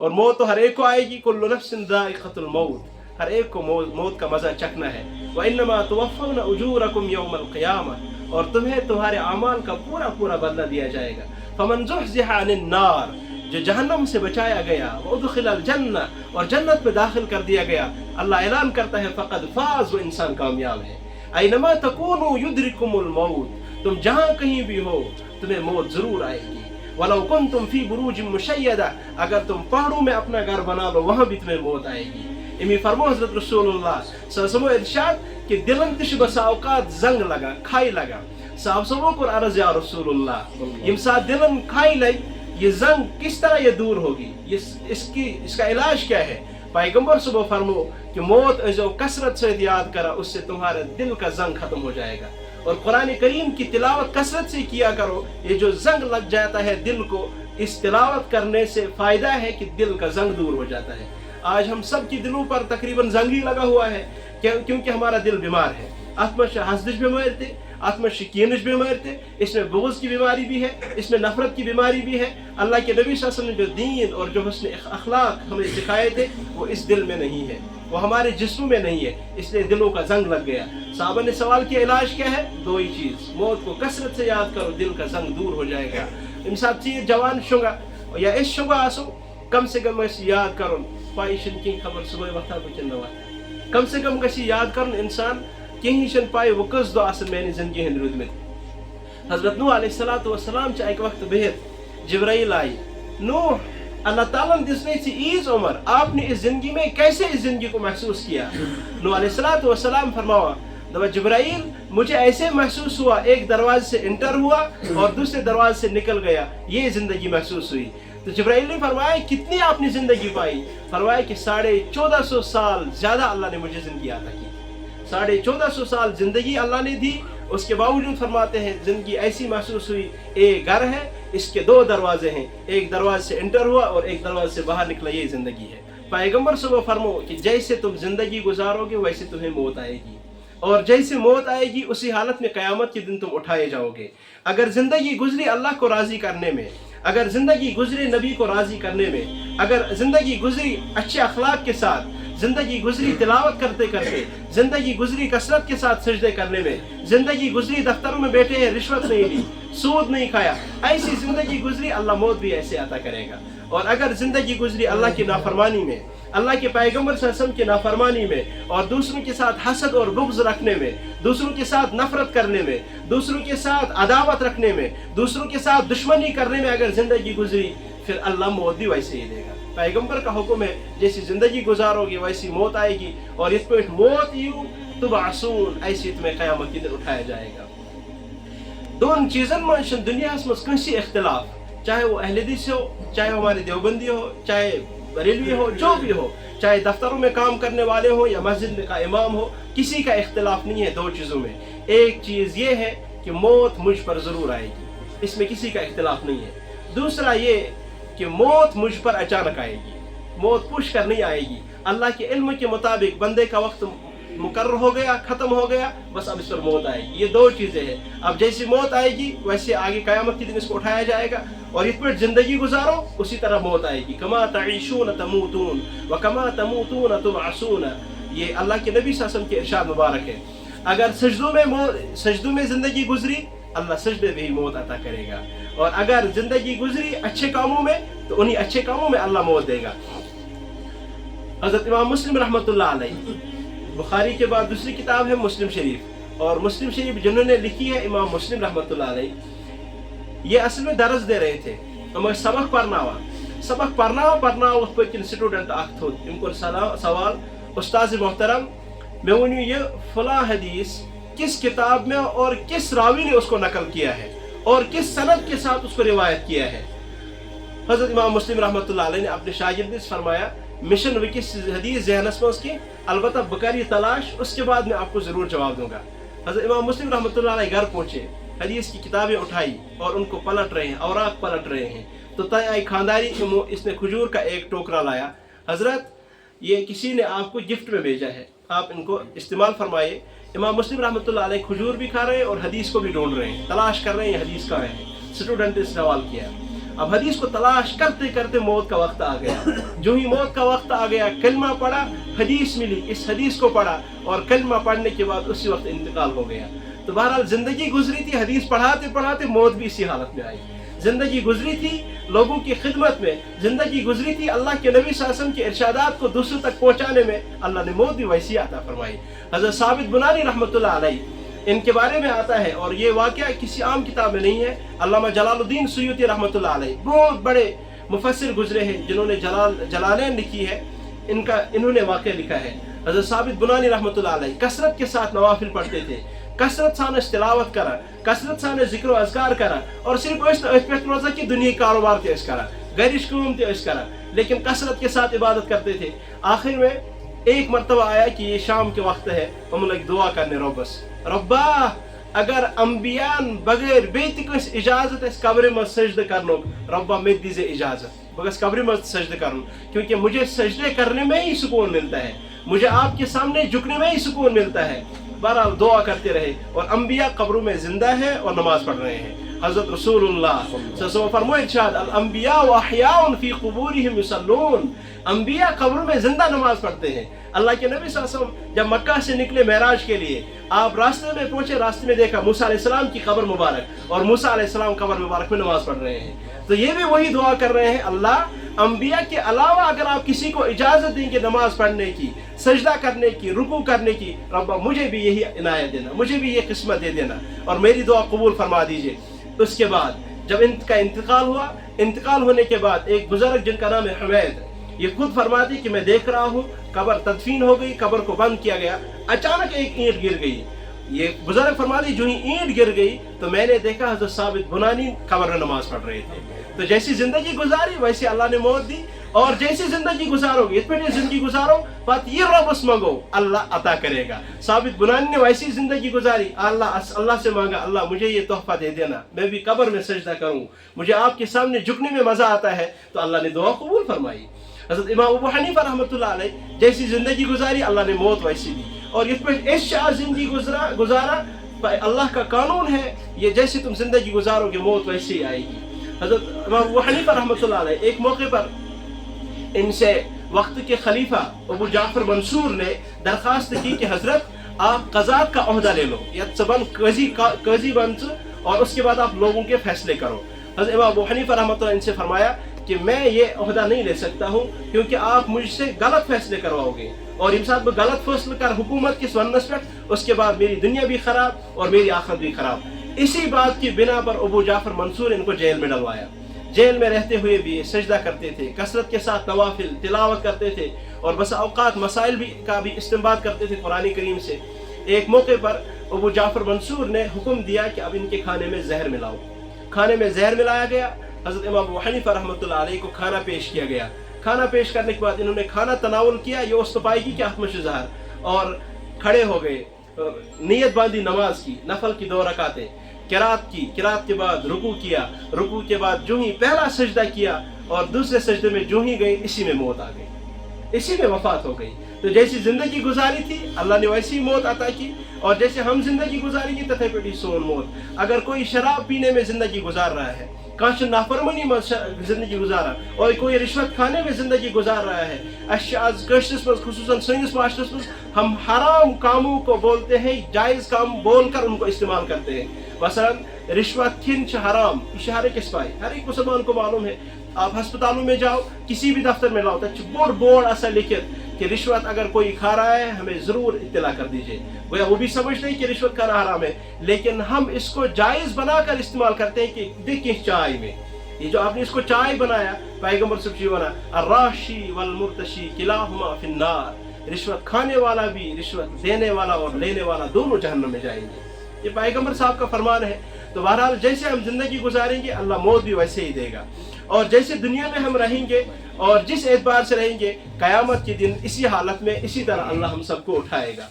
اور موت تو ہر ایک کو آئے گی، کل نفس ذائقۃ الموت، ہر ایک کو موت کا مزہ چکھنا ہے۔ وَإِنَّمَا تُوَفَّوْنَ أُجُورَكُمْ يَوْمَ الْقِيَامَةِ، اور تمہیں تمہارے اعمال کا پورا پورا بدلہ دیا جائے گا۔ فَمَنْ زُحْزِحَ عَنِ النَّارِ، جو جہنم سے بچایا گیا، وَأُدْخِلَ الْجَنَّةَ، اور جنت میں داخل کر دیا گیا، اللہ اعلان کرتا ہے فَقَدْ فَازَ، وہ انسان کامیاب ہے۔ أَيْنَمَا تَكُونُوا يُدْرِكُمُ الْمَوْتُ، تم جہاں کہیں بھی ہو تمہیں موت ضرور آئے گی۔ وَلَوْ كُنْتُمْ فِي بُرُوجٍ مُشَيَّدَةٍ، اگر تم پہاڑوں میں اپنا گھر بنا لو وہاں بھی تمہیں موت آئے گی۔ امی فرمو حضرت رسول اللہ صلی اللہ علیہ وسلم ارشاد کہ دلن تش بسا اوقات زنگ لگا، کھائی لگا۔ صاحب صبح کو عرض یا رسول اللہ، یم ساتھ دلن کھائی لگ، یہ زنگ کس طرح یہ دور ہوگی، اس کا علاج کیا ہے؟ پیغمبر صبح فرمو کہ موت جو کثرت سے یاد کرا، اس سے تمہارا دل کا زنگ ختم ہو جائے گا۔ اور قرآن کریم کی تلاوت کثرت سے کیا کرو، یہ جو زنگ لگ جاتا ہے دل کو، اس تلاوت کرنے سے فائدہ ہے کہ دل کا زنگ دور ہو جاتا ہے۔ آج ہم سب کی دلوں پر تقریباً زنگ ہی لگا ہوا ہے، کیونکہ ہمارا دل بیمار ہے۔ اتمش حسدش بیمار تھے، اتمش کینش بیمار تھے، اس میں بغض کی بیماری بھی ہے، اس میں نفرت کی بیماری بھی ہے۔ اللہ کے نبی صلی اللہ علیہ وسلم نے جو دین اور جو حسن اخلاق ہمیں سکھائے تھے وہ اس دل میں نہیں ہے، وہ ہمارے جسم میں نہیں ہے، اس لیے دلوں کا زنگ لگ گیا۔ صحابہ نے سوال کیا علاج کیا ہے؟ دو ہی چیز، موت کو کثرت سے یاد کرو، دل کا زنگ دور ہو جائے گا۔ انسان چیز جوان شنگا یا اس شنگا آسو، کم سے کم اس یاد کرو پائشن کی خبر صبح وقت بچن نہ وقت، کم سے کم گسی یاد کرن انسان کہیں شن پائے وہ کس دو اصل میں نے زندگی ہند رود میں۔ حضرت نوح علیہ السلام چا ایک وقت بہت جبرائیل آئی، نوح اللہ تعالیٰ نے دس نہیں تھی ایز عمر، آپ نے اس زندگی میں کیسے اس زندگی کو محسوس کیا؟ نوح علیہ السلام فرماوا دبا جبرائیل مجھے ایسے محسوس ہوا، ایک دروازے سے انٹر ہوا اور دوسرے دروازے سے نکل گیا، یہ زندگی محسوس ہوئی۔ تو جبرائیل نے فرمایا کتنی آپ نے زندگی پائی؟ فرمایا کہ 1450 سال زیادہ اللہ نے مجھے زندگی عطا کی، 1450 سال زندگی اللہ نے دی۔ اس کے باوجود فرماتے ہیں زندگی ایسی محسوس ہوئی، ایک گھر ہے، اس کے دو دروازے ہیں، ایک دروازے سے انٹر ہوا اور ایک دروازے سے باہر نکلا، یہ زندگی ہے۔ پیغمبر صبح فرمو کہ جیسے تم زندگی گزارو گے ویسے تمہیں موت آئے گی، اور جیسے موت آئے گی اسی حالت میں قیامت کے دن تم اٹھائے جاؤ گے۔ اگر زندگی گزری اللہ کو راضی کرنے میں، اگر زندگی گزری نبی کو راضی کرنے میں، اگر زندگی گزری اچھے اخلاق کے ساتھ، زندگی گزری تلاوت کرتے کرتے، زندگی گزری کثرت کے ساتھ سجدے کرنے میں، زندگی گزری دفتروں میں بیٹھے ہیں رشوت نہیں لی، سود نہیں کھایا، ایسی زندگی گزری اللہ موت بھی ایسے عطا کرے گا۔ اور اگر زندگی گزری اللہ کی نافرمانی میں، اللہ کے پیغمبر صلی اللہ علیہ وسلم کی نافرمانی میں، اور دوسروں کے ساتھ حسد اور بغض رکھنے میں، دوسروں کے ساتھ نفرت کرنے میں، دوسروں کے ساتھ عداوت رکھنے میں، دوسروں کے ساتھ دشمنی کرنے میں اگر زندگی گزری، پھر اللہ موت بھی ویسے ہی دے گا۔ پیغمبر کا حکم ہے جیسی زندگی گزارو گی ویسی موت آئے گی، اور اس پہ موت یوں تبعثون، ایسی تمہیں قیامت کے دن اٹھایا جائے گا۔ دون چیزن میں دنیا میں کنسی اختلاف، چاہے وہ اہل حدیث ہو، چاہے ہمارے دیوبندی ہو، چاہے بریلوی ہو، جو بھی ہو، چاہے دفتروں میں کام کرنے والے ہوں یا مسجد کا امام ہو، کسی کا اختلاف نہیں ہے دو چیزوں میں۔ ایک چیز یہ ہے کہ موت مجھ پر ضرور آئے گی، اس میں کسی کا اختلاف نہیں ہے۔ دوسرا یہ کہ موت مجھ پر اچانک آئے گی، موت پوچھ کر نہیں آئے گی۔ اللہ کے علم کے مطابق بندے کا وقت مقرر ہو گیا، ختم ہو گیا، بس اب اس پر موت آئے گی۔ یہ دو چیزیں ہیں، اب جیسی موت آئے گی ویسے آگے قیامت کے دن اس کو اٹھایا جائے گا، اور اس پر زندگی گزارو اسی طرح موت آئے گی۔ کما تعیشون تموتون وکما تموتون تبعثون، یہ اللہ کے نبی صلی اللہ علیہ وسلم کے ارشاد مبارک ہے۔ اگر سجدوں میں زندگی گزری، اللہ سجدے میں ہی موت عطا کرے گا، اور اگر زندگی گزری اچھے کاموں میں تو انہی اچھے کاموں میں اللہ موت دے گا۔ حضرت امام مسلم رحمۃ اللہ علیہ، بخاری کے بعد دوسری کتاب ہے مسلم شریف، اور مسلم شریف جنہوں نے لکھی ہے امام مسلم رحمۃ اللہ علیہ، یہ اصل میں درس دے رہے تھے، ہمیں سبق پڑھنا اس پہ سٹوڈنٹ اخ تھو، ان کو سوال استاذ محترم میں ونیو یہ فلاں حدیث کس کتاب میں اور کس راوی نے اس کو نقل کیا ہے اور کس سند کے ساتھ اس کو روایت کیا ہے؟ حضرت امام مسلم رحمۃ اللہ علیہ نے اپنے شاگرد سے فرمایا مشن وکس حدیث ذہنس میں کی، البتہ بکاری تلاش، اس کے بعد میں آپ کو ضرور جواب دوں گا۔ حضرت امام مسلم رحمۃ اللہ علیہ گھر پہنچے، حدیث کی کتابیں اٹھائی اور ان کو پلٹ رہے ہیں، اوراق پلٹ رہے ہیں، تو طے آئی خانداری اس نے کھجور کا ایک ٹوکرا لایا، حضرت یہ کسی نے آپ کو گفٹ میں بھیجا ہے، آپ ان کو استعمال فرمائیے۔ امام مسلم رحمۃ اللہ علیہ کھجور بھی کھا رہے ہیں اور حدیث کو بھی ڈھونڈ رہے ہیں، تلاش کر رہے ہیں حدیث کہاں ہے۔ اسٹوڈنٹ نے سوال کیا، اب حدیث کو تلاش کرتے کرتے موت کا وقت آ گیا. جو ہی موت کا وقت آ گیا کلمہ پڑھا, حدیث ملی, اس حدیث کو پڑھا اور کلمہ پڑھنے کے بعد اسی وقت انتقال ہو گیا. تو بہرحال زندگی گزری تھی, حدیث پڑھاتے پڑھاتے موت بھی اسی حالت میں آئی. زندگی گزری تھی لوگوں کی خدمت میں, زندگی گزری تھی اللہ کے نبی صلی اللہ علیہ وسلم کے ارشادات کو دوسروں تک پہنچانے میں, اللہ نے موت بھی ویسی عطا فرمائی. حضرت ثابت بنانی رحمۃ اللہ علیہ ان کے بارے میں آتا ہے, اور یہ واقعہ کسی عام کتاب میں نہیں ہے. علامہ جلال الدین سیوطی رحمۃ اللہ علیہ بہت بڑے مفسر گزرے ہیں جنہوں نے جلالین لکھی ہے, انہوں نے واقعہ لکھا ہے. حضرت ثابت بنانی رحمۃ اللہ علیہ کثرت کے ساتھ نوافل پڑھتے تھے, کثرت سان تلاوت کرا, کثرت سان ذکر و اذکار کرا, اور صرف اس پہ روزہ کی دنیا کاروبار تے اس کرا, گھرش کام تے اس کرا, لیکن کثرت کے ساتھ عبادت کرتے تھے. آخر میں ایک مرتبہ آیا کہ یہ شام کے وقت ہے, ہم لوگ دعا کرنے ربس ربا اگر انبیاء بغیر بیت کس اجازت اس قبر میں سجدہ کرنو, ربا میں دیجئے اجازت بس قبر میں سجدہ کروں, کیونکہ مجھے سجدے کرنے میں ہی سکون ملتا ہے, مجھے آپ کے سامنے جھکنے میں ہی سکون ملتا ہے. بہرحال دعا کرتے رہے, اور انبیاء قبروں میں زندہ ہیں اور نماز پڑھ رہے ہیں. حضرت رسول اللہ صلی اللہ علیہ وسلم فرمائے ارشاد الانبیاء احیاء فی قبورہم یصلون, انبیاء قبروں میں زندہ نماز پڑھتے ہیں. اللہ کے نبی صلی اللہ علیہ وسلم جب مکہ سے نکلے معراج کے لیے, آپ راستے میں پہنچے, راستے میں دیکھا موسیٰ علیہ السلام کی قبر مبارک, اور موسیٰ علیہ السلام قبر مبارک میں نماز پڑھ رہے ہیں. تو یہ بھی وہی دعا کر رہے ہیں, اللہ انبیاء کے علاوہ اگر آپ کسی کو اجازت دیں گے نماز پڑھنے کی, سجدہ کرنے کی, رکوع کرنے کی, رب مجھے بھی یہی عنایت دینا, مجھے بھی یہ قسمت دے دینا, اور میری دعا قبول فرما دیجئے. اس کے بعد جب ان کا انتقال ہوا, انتقال ہونے کے بعد ایک بزرگ جن کا نام ہے حمید, یہ خود فرماتی کہ میں دیکھ رہا ہوں قبر تدفین ہو گئی, قبر کو بند کیا گیا, اچانک ایک اینٹ گر گئی. یہ بزرگ فرماتی جو ہی اینٹ گر گئی تو میں نے دیکھا حضرت ثابت بنانی قبر میں نماز پڑھ رہے تھے. تو جیسی زندگی گزاری ویسے اللہ نے موت دی, اور جیسی زندگی گزارو گے اتنے زندگی گزارو بات یہ ربس مانگو اللہ عطا کرے گا. ثابت بنانی نے ویسی زندگی گزاری, اللہ سے مانگا اللہ مجھے یہ تحفہ دے دینا, میں بھی قبر میں سجدہ کروں, مجھے آپ کے سامنے جھکنے میں مزہ آتا ہے, تو اللہ نے دعا قبول فرمائی. حضرت امام ابو حنیفہ رحمۃ اللہ علیہ جیسی زندگی گزاری اللہ نے موت ویسی دی, اور اس پہ ایسا زندگی گزارا, اللہ کا قانون ہے یہ جیسے تم زندگی گزارو گے موت ویسی ہی آئے گی. حضرت امام ابو حنیفہ رحمۃ اللہ علیہ ایک موقع پر ان سے وقت کے خلیفہ ابو جعفر منصور نے درخواست کی کہ حضرت آپ قضات کا عہدہ لے لو, یا سبن قاضی بن, اور اس کے بعد آپ لوگوں کے فیصلے کرو. حضرت امام ابو حنیفہ رحمۃ اللہ ان سے فرمایا کہ میں یہ عہدہ نہیں لے سکتا ہوں, کیونکہ آپ مجھ سے غلط فیصلے کرواؤ گے, اور انسان میں غلط فیصلے کر حکومت کی سنس پر, اس کے بعد میری دنیا بھی خراب اور میری آخرت بھی خراب. اسی بات کی بنا پر ابو جعفر منصور ان کو جیل میں ڈلوایا. جیل میں رہتے ہوئے بھی سجدہ کرتے تھے, کثرت کے ساتھ نوافل تلاوت کرتے تھے, اور بس اوقات مسائل بھی کا بھی استنباط کرتے تھے قرآن کریم سے. ایک موقع پر ابو جعفر منصور نے حکم دیا کہ اب ان کے کھانے میں زہر ملاؤ. کھانے میں زہر ملایا گیا. حضرت امام ابو حنیفہ رحمۃ اللہ علیہ کو کھانا پیش کیا گیا. کھانا پیش کرنے کے بعد انہوں نے کھانا تناول کیا, یہ استفائی کی حتم زہر, اور کھڑے ہو گئے, نیت باندھی نماز کی, نفل کی 2 رکعتیں, قرات کی, قرات کے بعد رکوع کیا, رکوع کے بعد جو ہی پہلا سجدہ کیا اور دوسرے سجدے میں جو ہی گئے اسی میں موت آ گئی, اسی میں وفات ہو گئی. تو جیسی زندگی گزاری تھی اللہ نے ویسی موت عطا کی, اور جیسے ہم زندگی گزاری کی تتھے پیٹی سون موت. اگر کوئی شراب پینے میں زندگی گزار رہا ہے, کانچ نافرمانی میں زندگی گزارا, اور کوئی رشوت کھانے میں زندگی گزار رہا ہے, آج کشتس پر خصوصاً سینس معاشرس میں ہم حرام کاموں کو بولتے ہیں, جائز کام بول کر ان کو استعمال کرتے ہیں. مثلا رشوت کھن حرام, اشارے کس پائے ہر ایک مسلمان کو معلوم ہے. آپ ہسپتالوں میں جاؤ, کسی بھی دفتر میں لاؤ تو بورڈ ایسا لکھت کہ رشوت اگر کوئی کھا رہا ہے ہمیں ضرور اطلاع کر دیجئے. وہ بھی سمجھتے ہیں کہ رشوت کھانا حرام ہے, لیکن ہم اس کو جائز بنا کر استعمال کرتے ہیں. کہ دیکھیں چائے میں, یہ جو آپ نے اس کو چائے بنایا, پیغمبر صلی اللہ علیہ وسلم بنا الراشی والمرتشی کلاہما فی النار, رشوت کھانے والا بھی, رشوت دینے والا اور لینے والا دونوں جہنم میں جائیں گے. یہ پیغمبر صاحب کا فرمان ہے. تو بہرحال جیسے ہم زندگی گزاریں گے اللہ موت بھی ویسے ہی دے گا, اور جیسے دنیا میں ہم رہیں گے اور جس اعتبار سے رہیں گے, قیامت کے دن اسی حالت میں اسی طرح اللہ ہم سب کو اٹھائے گا.